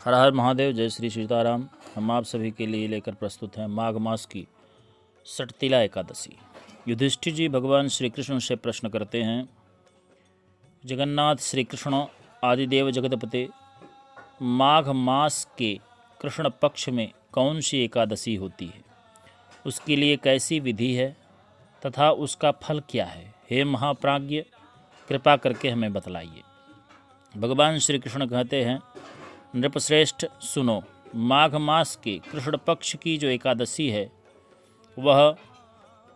हर हर महादेव, जय श्री सीताराम। हम आप सभी के लिए लेकर प्रस्तुत हैं माघ मास की सटतिला एकादशी। युधिष्ठिर जी भगवान श्री कृष्ण से प्रश्न करते हैं, जगन्नाथ श्री कृष्ण आदिदेव जगतपते, माघ मास के कृष्ण पक्ष में कौन सी एकादशी होती है, उसके लिए कैसी विधि है तथा उसका फल क्या है? हे महाप्राज्ञ, कृपा करके हमें बतलाइए। भगवान श्री कृष्ण कहते हैं, नृपश्रेष्ठ सुनो, माघ मास के कृष्ण पक्ष की जो एकादशी है वह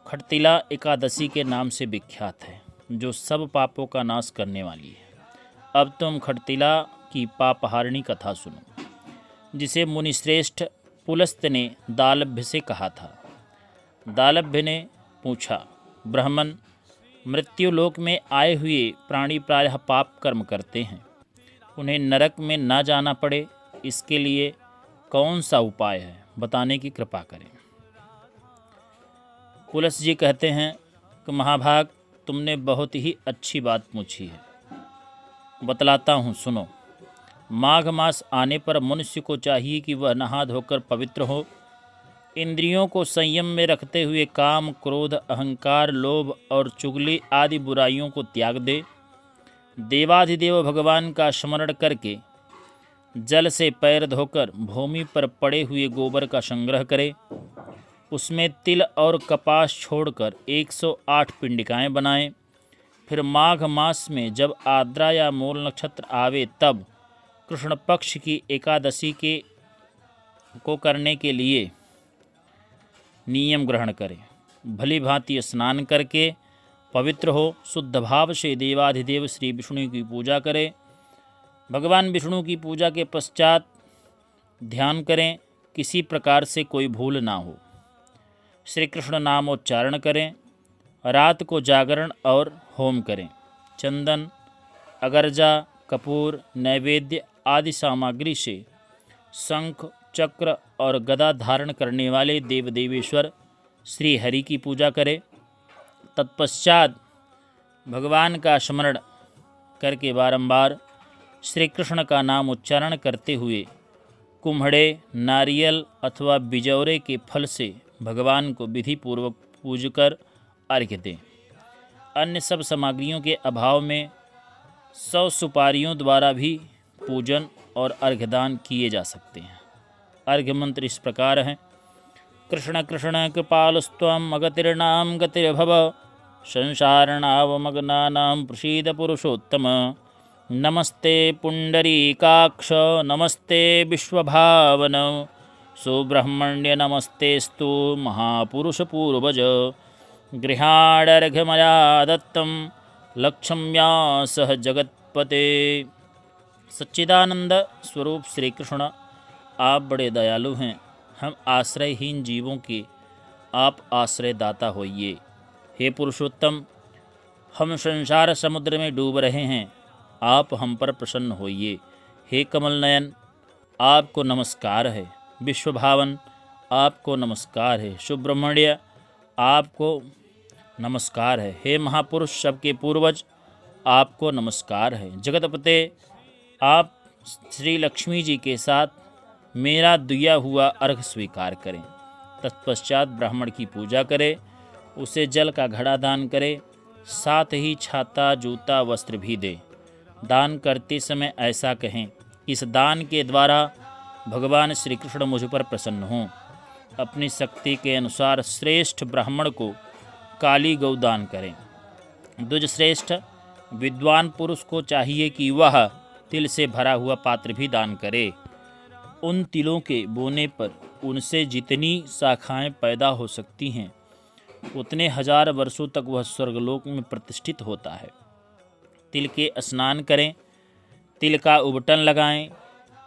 खटतिला एकादशी के नाम से विख्यात है, जो सब पापों का नाश करने वाली है। अब तुम खटतिला की पापहारिणी कथा सुनो, जिसे मुनिश्रेष्ठ पुलस्त ने दालभ्य से कहा था। दालभ्य ने पूछा, ब्राह्मण, मृत्युलोक में आए हुए प्राणी प्रायः पाप कर्म करते हैं, उन्हें नरक में ना जाना पड़े, इसके लिए कौन सा उपाय है, बताने की कृपा करें। पुलस्त जी कहते हैं कि महाभाग, तुमने बहुत ही अच्छी बात पूछी है, बतलाता हूँ, सुनो। माघ मास आने पर मनुष्य को चाहिए कि वह नहा धोकर पवित्र हो, इंद्रियों को संयम में रखते हुए काम, क्रोध, अहंकार, लोभ और चुगली आदि बुराइयों को त्याग दे। देवाधिदेव भगवान का स्मरण करके जल से पैर धोकर भूमि पर पड़े हुए गोबर का संग्रह करे, उसमें तिल और कपास छोड़कर 108 पिंडिकाएं बनाएं। फिर माघ मास में जब आद्रा या मूल नक्षत्र आवे तब कृष्ण पक्ष की एकादशी को करने के लिए नियम ग्रहण करें। भली भांति स्नान करके पवित्र हो शुद्ध भाव से देवाधिदेव श्री विष्णु की पूजा करें। भगवान विष्णु की पूजा के पश्चात ध्यान करें, किसी प्रकार से कोई भूल ना हो। श्री कृष्ण नामोच्चारण करें। रात को जागरण और होम करें। चंदन, अगरजा, कपूर, नैवेद्य आदि सामग्री से शंख, चक्र और गदा धारण करने वाले देव देवेश्वर श्री हरि की पूजा करें। तत्पश्चात भगवान का स्मरण करके बारंबार श्री कृष्ण का नाम उच्चारण करते हुए कुम्हड़े, नारियल अथवा बिजौरे के फल से भगवान को विधि पूर्वक पूजकर अर्घ्य दें। अन्य सब सामग्रियों के अभाव में 100 सुपारियों द्वारा भी पूजन और अर्घ्यदान किए जा सकते हैं। अर्घ्य मंत्र इस प्रकार हैं, कृष्ण कृष्ण कृपालस्त्वं अगतिर्नाम गतिर्भव, संसारणावमग्नानां प्रसीद पुरुषोत्तम। नमस्ते पुंडरीकाक्ष, नमस्ते विश्वभावन, सुब्रह्मण्य नमस्तेस्तु महापुरुष पूर्वज। गृहाणर्घ्यमया दत्तं लक्ष्म्या सह जगत्पते। सच्चिदानंद स्वरूप श्री कृष्ण, आप बड़े दयालु हैं। हम आश्रयहीन जीवों के आप आश्रयदाता होइए। हे पुरुषोत्तम, हम संसार समुद्र में डूब रहे हैं, आप हम पर प्रसन्न होइए। हे कमल नयन, आपको नमस्कार है। विश्वभावन, आपको नमस्कार है। सुब्रह्मण्य, आपको नमस्कार है। हे महापुरुष, सबके पूर्वज, आपको नमस्कार है। जगतपते, आप श्री लक्ष्मी जी के साथ मेरा दिया हुआ अर्घ स्वीकार करें। तत्पश्चात ब्राह्मण की पूजा करें, उसे जल का घड़ा दान करें, साथ ही छाता, जूता, वस्त्र भी दें। दान करते समय ऐसा कहें, इस दान के द्वारा भगवान श्री कृष्ण मुझ पर प्रसन्न हों। अपनी शक्ति के अनुसार श्रेष्ठ ब्राह्मण को काली गौ दान करें। द्विजश्रेष्ठ विद्वान पुरुष को चाहिए कि वह तिल से भरा हुआ पात्र भी दान करे। उन तिलों के बोने पर उनसे जितनी शाखाएं पैदा हो सकती हैं, उतने 1000 वर्षों तक वह स्वर्गलोक में प्रतिष्ठित होता है। तिल के स्नान करें, तिल का उबटन लगाएं,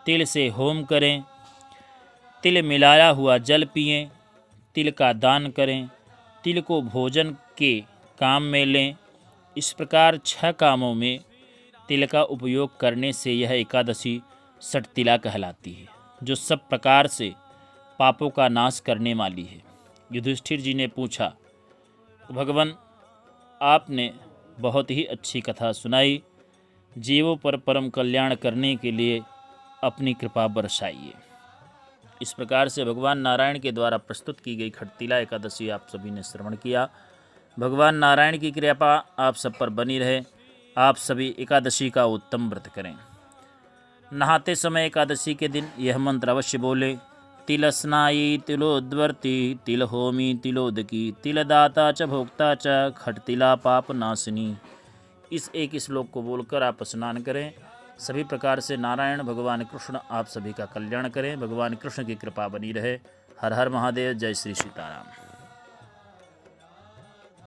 तिल से होम करें, तिल मिलाया हुआ जल पिएं, तिल का दान करें, तिल को भोजन के काम में लें। इस प्रकार 6 कामों में तिल का उपयोग करने से यह एकादशी सटतिला कहलाती है, जो सब प्रकार से पापों का नाश करने वाली है। युधिष्ठिर जी ने पूछा, भगवान, आपने बहुत ही अच्छी कथा सुनाई। जीवों पर परम कल्याण करने के लिए अपनी कृपा बरसाइए। इस प्रकार से भगवान नारायण के द्वारा प्रस्तुत की गई खटतिला एकादशी आप सभी ने श्रवण किया। भगवान नारायण की कृपा आप सब पर बनी रहे। आप सभी एकादशी का उत्तम व्रत करें। नहाते समय एकादशी के दिन यह मंत्र अवश्य बोले। तिलस्नायी तिलोद्वर्ती तिलहोमी तिलोदकी तिलदाता च भोक्ता च खटतिला पाप नाशिनी। इस एक श्लोक को बोलकर आप स्नान करें। सभी प्रकार से नारायण भगवान कृष्ण आप सभी का कल्याण करें। भगवान कृष्ण की कृपा बनी रहे। हर हर महादेव। जय श्री सीताराम।